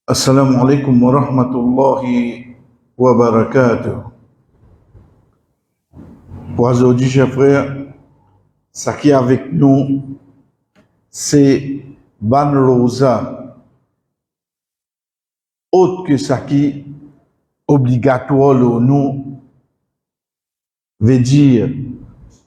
Assalamu alaikum wa rahmatullahi wa barakatuh. Pour aujourd'hui, chers frères, ce qui est avec nous, c'est Ban Rosa, autre que ce qui est obligatoire, nous veut dire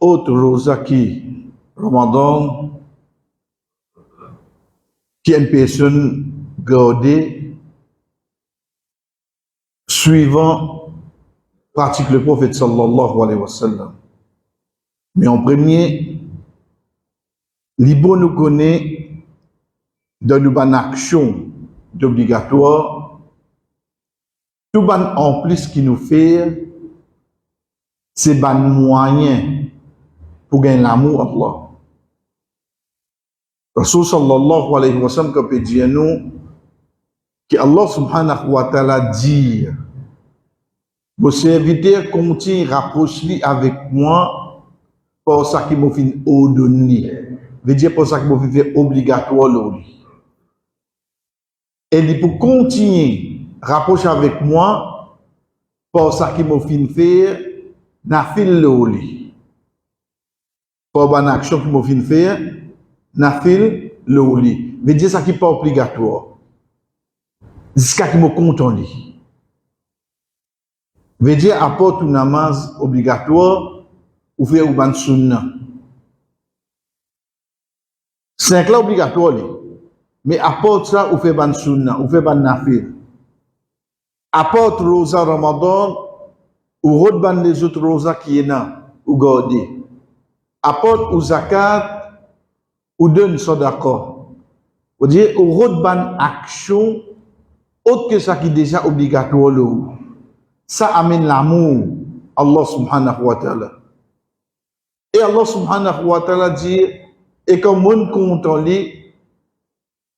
autre Rosa qui Ramadan, qui est une personne gardée suivant pratique le prophète sallallahu alayhi wa sallam. Mais en premier, l'Ibo nous connaît dans une action d'obligatoire, tout ban en plus qui nous fait, c'est ban moyen pour gagner l'amour Allah. Rasul sallallahu alayhi wa sallam, comme peut dire nous, que Allah subhanahu wa ta'ala dit, vos serviteurs continuent rapprocher avec moi pour ça qui m'a fait ordonner. Veut dire pour ça qui m'a fait obligatoire l'eau. Et dit pour continuer rapprocher avec moi pour ça qui m'a fait faire nafil l'eau. Pour une action qui m'a fait faire nafil l'eau. Veut dire ça qui n'est pas obligatoire. Jusqu'à qui m'a content. Veut dire apporte une namaz obligatoire ou faire une sunna. 5 là obligatoire, mais apporte ça ou faire une sunna, ou faire une nafil. Apporte rosa Ramadan ou redban les autres rosa qui est là, ou garder. Apporte ou zakat ou donne sadaqa. Veut dire ou redban action autre que ça qui est déjà obligatoire. Ça amène l'amour, Allah subhanahu wa ta'ala. Et Allah subhanahu wa ta'ala dit, et comme mon content li,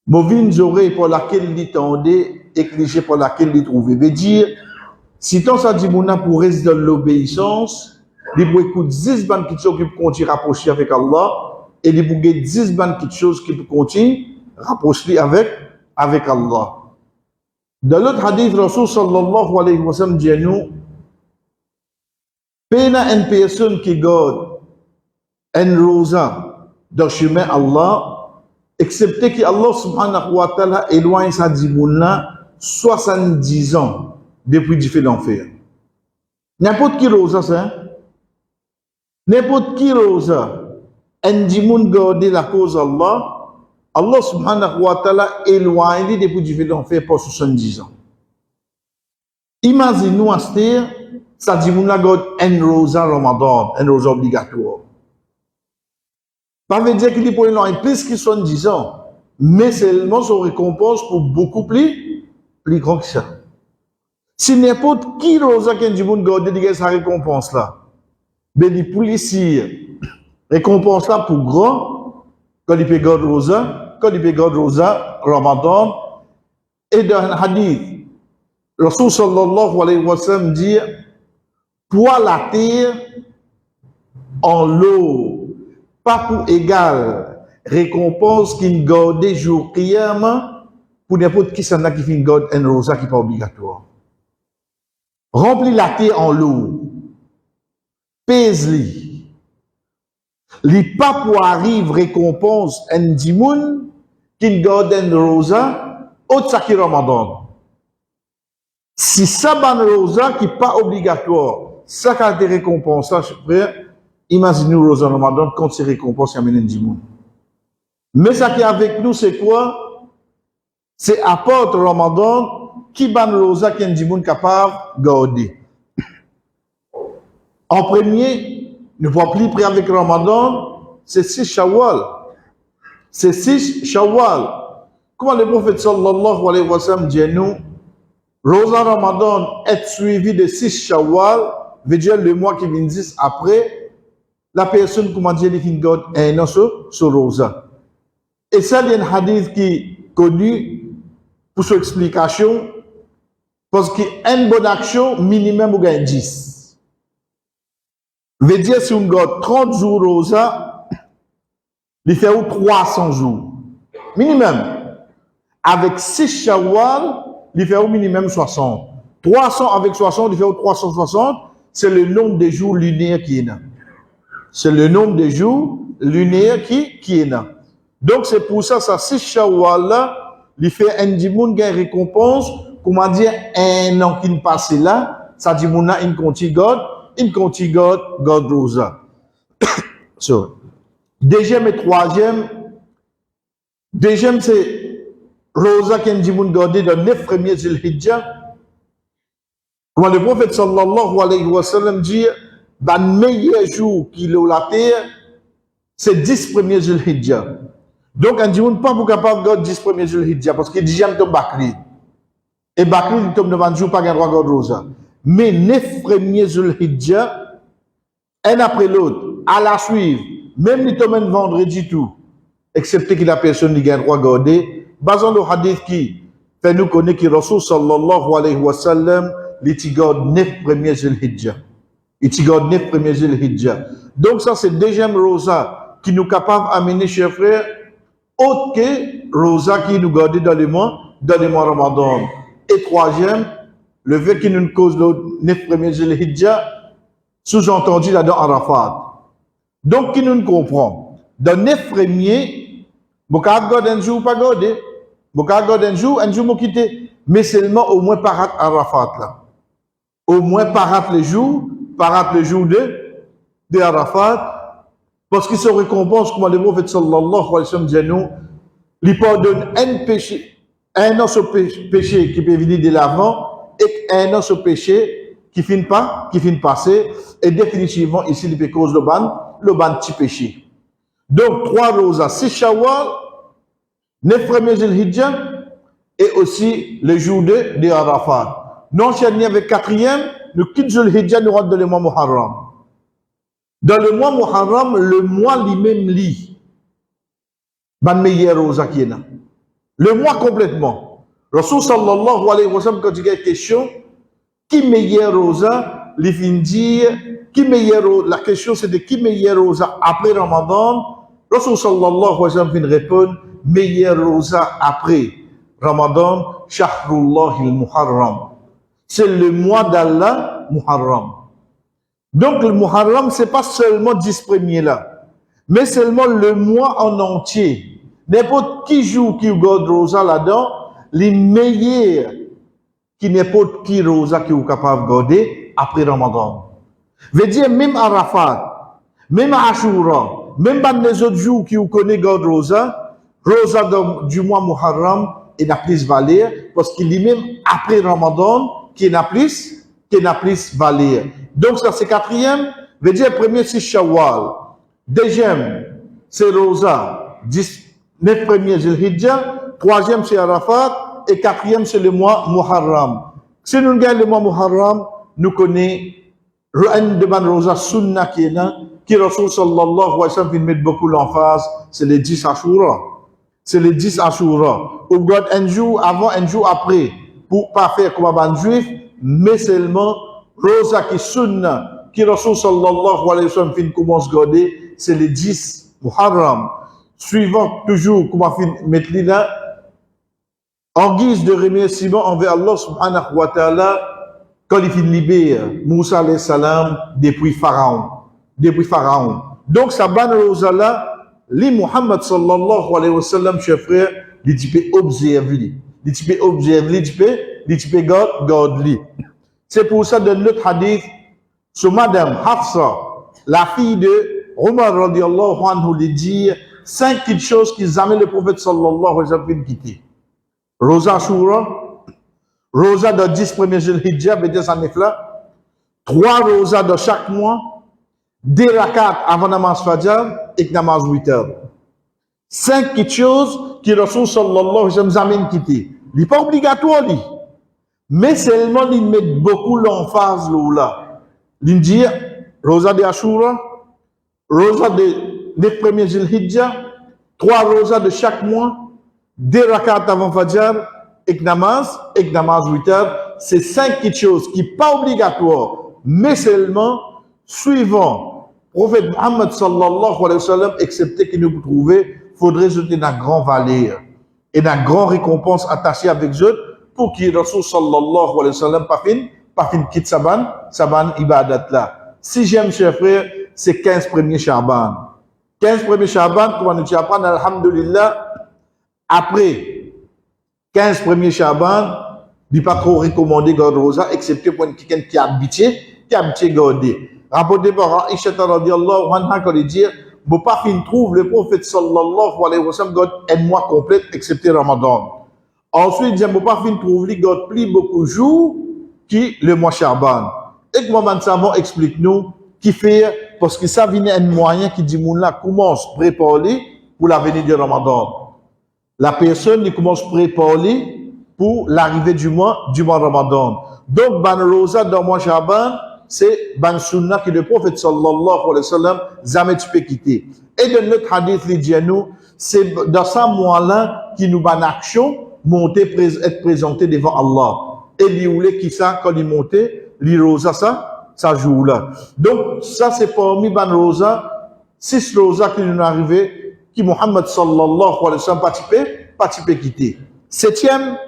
mauvaises oreilles pour laquelle il tendait, et cliché pour laquelle il trouvait. Veut dire, si tant ça dit mouna pour rester dans l'obéissance, il peut écouter 10 bandes qui sont qui peut continuer à rapprocher avec Allah, et il peut écouter 10 bandes qui sont qui peut continuer à rapprocher avec Allah. Dans l'autre hadith, Rasul sallallahu alayhi wa sallam dit nous, pena une personne qui garde un rosa dans le chemin Allah, excepté que Allah subhanahu wa ta'ala éloigne sa dimouna 70 ans depuis du fait d'enfer. N'importe qui rosa, ça, n'importe qui rosa, un dimoun garde la cause Allah, Allah subhanahu wa ta'ala éloigne depuis du fait d'enfer pour 70 ans. Imaginez-nous à ce terre, ça dit qu'on a un rosa Ramadan, un rosa obligatoire. Ça veut dire qu'il peut éloigner plus que 70 ans, mais seulement son récompense pour beaucoup plus grand que ça. Si n'importe qui rosa qui dit qu'on garde sa récompense là, mais les policiers récompense là pour grand, quand il peut garder rosa, quand il peut garder rosa, Ramadan, et dans un hadith, Rasul sallallahu alayhi wa sallam dit, pour la terre en l'eau, pas pour égal, récompense qui garde jour qiyam, pour n'importe qui s'en a qui fait garde un rosa qui n'est pas obligatoire. Remplis la terre en l'eau, pèse-li. Li pas pour arriver récompense un dimoun qui garde un rosa, autre ça qui Ramadan. Si ça ban rosa qui n'est pas obligatoire, ça qui a des récompenses, frère, imaginez-nous rosa Ramadan quand ces récompenses y amènent un dimoun. Mais ça qui est avec nous, c'est quoi? C'est apporte Ramadan qui ban rosa qui est un dimoun capable de garder. En premier, ne pas plus près avec Ramadan, c'est 6 Shawwal. C'est 6 Shawwal. Comment le prophète sallallahu alayhi wa sallam dit nous, Rosa Ramadan est suivi de 6 Shawwal, veut dire le mois qui vient 10 après, la personne, comment dire, il finit un an sur Rosa. Et ça, il y a un hadith qui est connu pour son explication, parce qu'une bonne action, minimum, vous gagnez 10. Veut dire, si on garde 30 jours Rosa, il fait 300 jours. Minimum. avec 6 Shawwal, il fait au minimum 60. 300 avec 60, il fait au 360. C'est le nombre de jours lunaires qui est là. C'est le nombre de jours lunaires qui est là. Donc c'est pour ça, ça 6 Shawwal là, il fait un dimoun qui a une récompense, comment dire, un an qui passe là, ça dit mon a une continue God Rosa. So, deuxième et troisième, c'est Rosa qui dit mon garder dans 9 premiers Zulhijjah. Quand le prophète sallallahu alayhi wa sallam dit, le meilleur jour qu'il a la terre, c'est 10 premiers Zulhijjah. Donc, on dit, on ne peut pas capable de garder 10 premiers Zulhijjah parce qu'il dit, j'aime ton Bakri. Et Bakri, il tombe devant le jour, pas de droit de Rosa. Mais 9 premiers Zulhijjah, un après l'autre, à la suivre, même il tombe un vendredi tout, excepté que la personne qui a droit de garder, basant le hadith qui fait nous connaître que Rasul sallallahu alayhi wa sallam, il garde 9 premiers Zulhijjah. Il garde 9 premiers Zulhijjah. Donc, ça, c'est le deuxième Rosa qui nous est capable d'amener, chers frères, autre que Rosa qui nous garde dans le mois Ramadan. Et troisième, le fait qu'il nous cause le 9 premiers Zulhijjah, sous-entendu là dans Arafat. Donc, qui nous comprend? Dans 9 premiers, vous pouvez garder un jour ou pas garder. Vous pouvez garder un jour vous quitter. Mais seulement au moins parat Arafat là. Au moins parat le jour de Arafat. Parce qu'il se récompense, comme le prophète sallallahu alayhi wa sallam dit nous, il pardonne un péché, un an sur péché qui peut venir de l'avant, et un an sur péché qui finit passer, et définitivement, ici, il peut cause le ban petit péché. Donc, 3 rosas, 6 Shawwal, 9 premiers Zulhijjah, et aussi le jour de Arafat. Non, enchaîné avec 4e, le 15 Zulhijjah nous rentre dans le mois Muharram. Dans le mois Muharram, le mois lui-même lit. Ban meilleur rosa qui est là. Le mois complètement. Rasul sallallahu alayhi wa sallam, quand il y a une question, qui meilleur rosa, il fin dire, la question c'est de qui meilleur rosa après Ramadan. Rasul sallallahu alayhi wa sallam fin répondre, meilleur rosa après Ramadan, Shahrullah al-Muharram. C'est le mois d'Allah, Muharram. Donc le Muharram, ce n'est pas seulement 10 premiers là, mais seulement le mois en entier. N'importe qui joue qui garde Rosa là-dedans, les meilleurs qui n'importe qui Rosa qui est capable de garder après Ramadan. Veut dire même Arafat, même Ashura, même les autres jours qui vous connaissent garde Rosa du mois Muharram, il n'a plus valeur parce qu'il est même après Ramadan qui n'a plus valeur. Donc ça c'est 4e, veut dire premier c'est Shawwal. Deuxième c'est Rosa, 9 premiers Zulhijjah. 3e c'est Arafat et 4e c'est le mois Muharram. Si nous regardons le mois Muharram, nous connaissons un de ban Rosa Sunna qui est là, qui Rasul sallallahu alayhi wa sallam met beaucoup l'emphase, c'est les 10 Ashura. C'est les 10 Ashura. On garde un jour avant, un jour après, pour pas faire comme un juif, mais seulement Rosa qui sunna, qui Rasul sallallahu alayhi wa sallam fin commence à garder, c'est les 10 Muharram. Suivant toujours, comment fin mettre là, en guise de remerciement envers Allah subhanahu wa ta'ala, quand il fin libère Moussa alayhi salam depuis Pharaon. Donc, sa ban Rosa là, li Muhammad sallallahu alayhi wa sallam, chers frères, il dit observer, il dit garde. C'est pour ça, dans notre hadith, sur Madame Hafsa, la fille de Omar radiallahu anhu, lui dit 5 petites choses qui amènent le prophète sallallahu alayhi wa sallam quitter. Rosa Ashura, Rosa de 10 premiers Zulhijjah, et des années là, 3 rosas de chaque mois, 2 rakats avant namaz Fajr et namaz 8 heures. 5 petites choses qui Rasul sallallahu alayhi wa sallam amène quitter. Il n'est pas obligatoire, lui. Mais seulement, il met beaucoup l'emphase là. Il dit, Rosa de Ashura, Rosa des premiers Zulhijjah, 3 rosas de chaque mois, 2 rakats avant Fajr, et namaz 8 heures. C'est 5 petites choses qui ne sont pas obligatoires, mais seulement suivant prophète Muhammad sallallahu alayhi wa sallam, excepté que nous trouvons, faudrait jeter la grande valeur. et la grande récompense attachée avec eux pour qui Rasul sallallahu alayhi wa sallam pas fin quitte saban ibadat là. Sixième, chers frères, c'est 15 premiers Shaban. 15 premiers Shaban, comment nous apprendre, alhamdulillah, après 15 premiers Shaban, il n'est pas trop recommandé garder rosa, excepté pour quelqu'un qui est habitué garder. Rapporté par Aisha radiyallahu anha, quand il dit, ne pas fin trouve le prophète sallallahu alayhi wa sallam garde un mois complet, excepté Ramadan. Ensuite, il dit, ne pas fin trouve, il garde plus beaucoup de jours qui le mois Shaban. Et que Maman Savon explique-nous qui fait, parce que ça vient un moyen qui dit, moun là commence à préparer pour la venue du Ramadan. La personne qui commence à préparer pour l'arrivée du mois Ramadan. Donc, ban rosa dans le mois Shaban, c'est ban sunna que le prophète sallallahu alayhi wa sallam jamais tu peux quitter. Et dans notre hadith, il dit à nous, c'est dans ce mois-là qui nous ban action, monter, être présenté devant Allah. Et il voulait qui ça, quand il montait, il rosa ça joue là. Donc, ça c'est parmi ban rosa, 6 rosa qui nous arrivé, qui Muhammad sallallahu alayhi wa sallam pas quitter. Septième,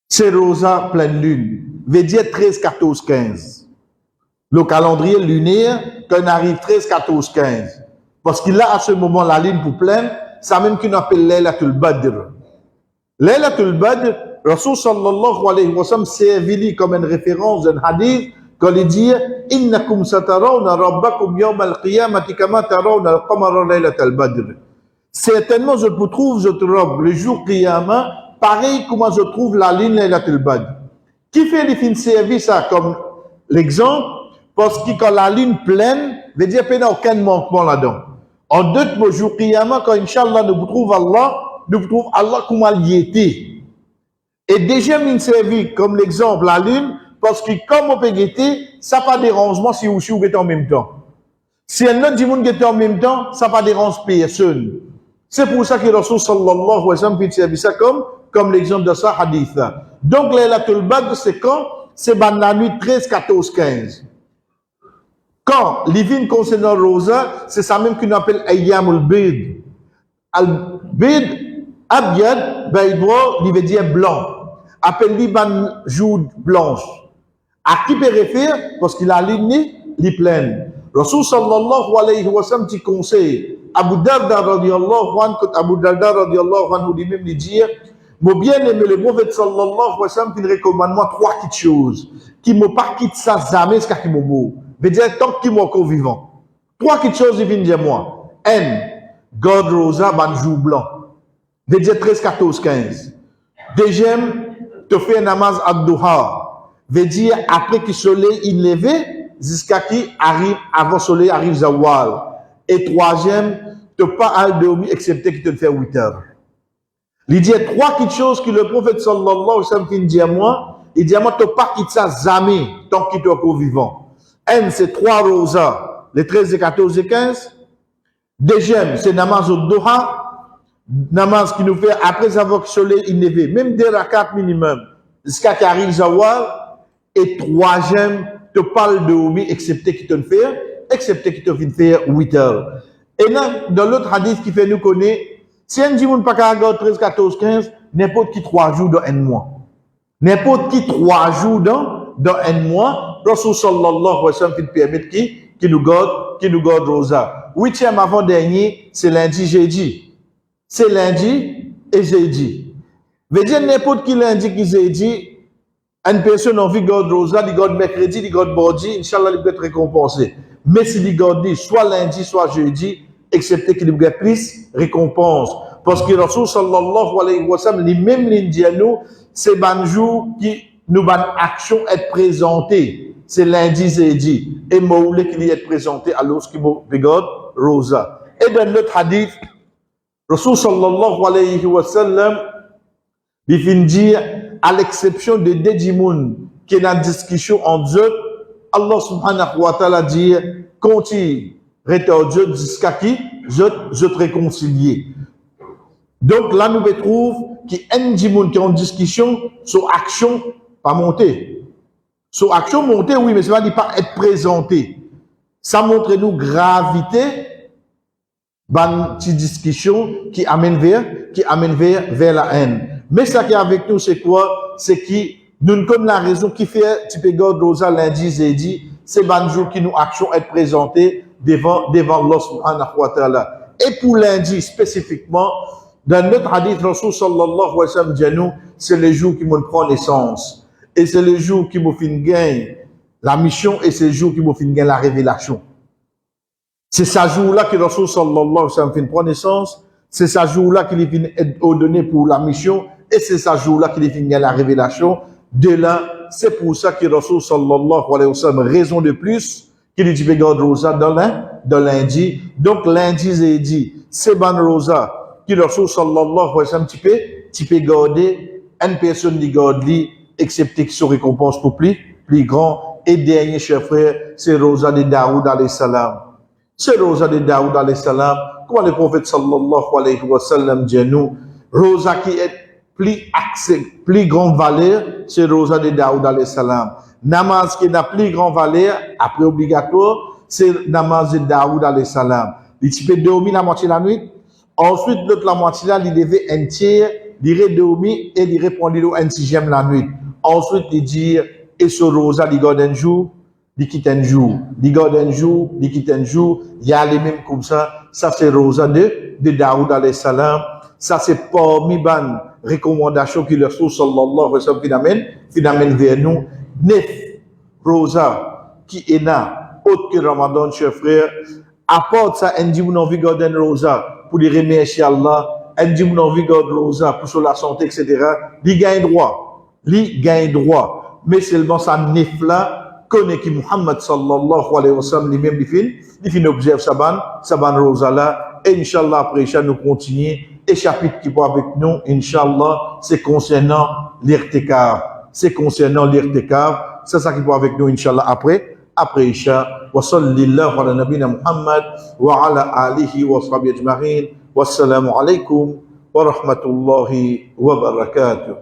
c'est rosa pleine lune. Veut dire 13, 14, 15. Le calendrier lunaire, quand il arrive 13, 14, 15. Parce qu'il a à ce moment la lune pour pleine, ça même qu'on appelle Laylatul Badr. Laylatul Badr, Rasul sallallahu alayhi wa sallam s'est comme une référence d'un hadith quand il dit innakum satarawna rabbakum yawm al-qiyamati kama tarawna al-qamara laylatal badr. Certainement je vous trouve votre robe le jour qiyamah pareil comme je trouve la lune laylatul badr. Qui fait les fins service ça comme l'exemple parce que quand la lune pleine veut dire qu'il n'y a aucun manquement là-dedans. En d'autres mots jour qiyamah quand inchallah nous trouve Allah comme il était. Et déjà, il servi comme l'exemple, la lune, parce que comme on peut guetter, ça n'a pas de dérangement si vous guettez en même temps. Si un autre dit que guetter en même temps, ça n'a pas de dérangement personne. C'est pour ça que Rasul sallallahu alayhi wa sallam fait servir ça comme l'exemple de ça hadith. Donc, Laylatul Badr, c'est quand? C'est la nuit 13, 14, 15. Quand l'ivine concernant Rosa, c'est ça même qu'on appelle Ayyamul Bid. Al-Bid, Abyad, Baydwa, il veut dire blanc. Appelle Liban jour blanche. À qui peut référer? Parce qu'il a ligne, il pleine. Rasul sallallahu alayhi wa sallam dit conseil. Abu Darda radiyallahu anhu, Abu Darda radiyallahu anhu lui-même lui dit, mon bien-aimé le prophète sallallahu alayhi wa sallam il recommande moi 3 petites choses qui me pas quitte ça jamais jusqu'à qui me mort. Veut dire tant qu'il est encore vivant. 3 petites choses il vient dire moi. N. God Rosa ban jour blanc. Veut dire 13, 14, 15. Deuxième, te fait un namaz ad-duha, veut dire après que le soleil est levé, jusqu'à qui arrive, avant le soleil arrive zawal. Et troisième, te pas à dormir, excepté qu'il te fait 8 heures. Il dit 3 petites choses que le prophète sallallahu alayhi wa sallam dit à moi, il dit à moi, te pas quitte ça jamais, tant qu'il est encore vivant. Un, c'est 3 rosas, les 13, les 14 et 15. Deuxième, c'est namaz ad-duha, namaz qui nous fait après avoir que le soleil est levé, même 2 rakats minimum, jusqu'à qu'il arrive zawal. Et troisième, te parle de oumi, excepté qu'il te fait 8 heures. Et là, dans l'autre hadith qui fait nous connaître, si un dit pas qu'à 13, 14, 15, n'importe qui 3 jours dans un mois. N'importe qui 3 jours dans un mois, Rasul sallallahu alayhi wa sallam permet qui nous garde rosa. 8e avant-dernier, c'est lundi, jeudi. C'est lundi et jeudi. Veut dire n'importe qui lundi qui jeudi, une personne a envie de garder rosa, il garde mercredi, il garde mardi, Inch'Allah, il peut être récompensé. Mais s'il garde soit lundi, soit jeudi, excepté qu'il y ait plus récompense. Parce que Rasul sallallahu alayhi wa sallam, les mêmes l'indiano, c'est un jour qui nous ban action être présenté. C'est lundi, jeudi. Et moi, je qu'il y ait présenté alors qu'il regarde rosa. Et dans notre hadith, Rasul sallallahu alayhi wa sallam, il finit dire, à l'exception de Dedimoun, qui est dans discussion entre eux, Allah subhanahu wa ta'ala dit, continue, reste Dieu jusqu'à qui? Je te réconcilier. Donc là, nous retrouvons qu'il y a un dimoun qui est en discussion sur action, pas monter. Sur action, monter, oui, mais ça ne veut pas être présenté. Ça montre nous gravité, une petite discussion qui amène vers qui amène vers la haine. Mais ça qui est avec nous, c'est quoi? C'est qui, nous, comme la raison qui fait, tu peux garder rosa lundi, jeudi, c'est ban jour qui nous action être présenté devant Allah subhanahu wa ta'ala. Et pour lundi spécifiquement, dans notre hadith, Rasul sallallahu alayhi wa sallam dit nous, c'est le jour qui me prend naissance. Et c'est le jour qui me fait gagner la mission et c'est le jour qui me fait gagner la révélation. C'est ce jour-là que Rasul sallallahu alayhi wa sallam fait prendre naissance. C'est ce jour-là qu'il est ordonné pour la mission et c'est ce jour-là qu'il est gagner la révélation. De là, c'est pour ça que Rasul sallallahu alayhi wa sallam, raison de plus, qu'il dit garde rosa dans lundi. Donc lundi, jeudi, c'est ban rosa que Rasul sallallahu alayhi wa sallam, tu peux garder une personne qui garde lui, excepté que son récompense pour plus grand. Et dernier, chers frères, c'est rosa de Daoud alayhi salam. C'est rosa de Daoud alayhi salam. Comment le prophète sallallahu alayhi wa sallam dit nous, rosa qui est plus grande valeur, c'est rosa de Daoud alayhi salam. Namaz qui n'a plus grande valeur, après obligatoire, c'est namaz de Daoud alayhi salam. Il peut dormir la moitié de la nuit. Ensuite, l'autre la moitié là, il devait un tiers, il dormir et il répondre un sixième la nuit. Ensuite, il dit, et ce rosa, il garde un jour, il quitte un jour. Il garde un jour, il quitte un jour. Il y a les mêmes comme ça. Ça, c'est rosa de Daoud alayhi salam. Ça, c'est parmi les recommandations que le Rasul sallallahu alayhi wa sallam amène vers nous. 9 rosa qui est là, autre que Ramadan, chers frères. Apporte ça, on dit, vous n'avez pas garder rosa pour les remercier Allah. On dit, vous n'avez pas garder rosa pour sur la santé, etc. Il gagne droit. Il gagne droit. Mais seulement ça, 9 là, connaît que Muhammad sallallahu alayhi wa sallam, lui-même, il finit observe Saban rosa là. Et Inch'Allah, après ça, nous continuons. Et chapitre qui va avec nous, Inch'Allah, c'est concernant l'irtikab. C'est concernant l'irtikab. C'est ça qui va avec nous, Inch'Allah, après Isha. Wa sallallahu ala nabina Muhammad wa ala alihi wa sahbihi ajma'in. Wassalamu alaikum wa rahmatullahi wa barakatuh.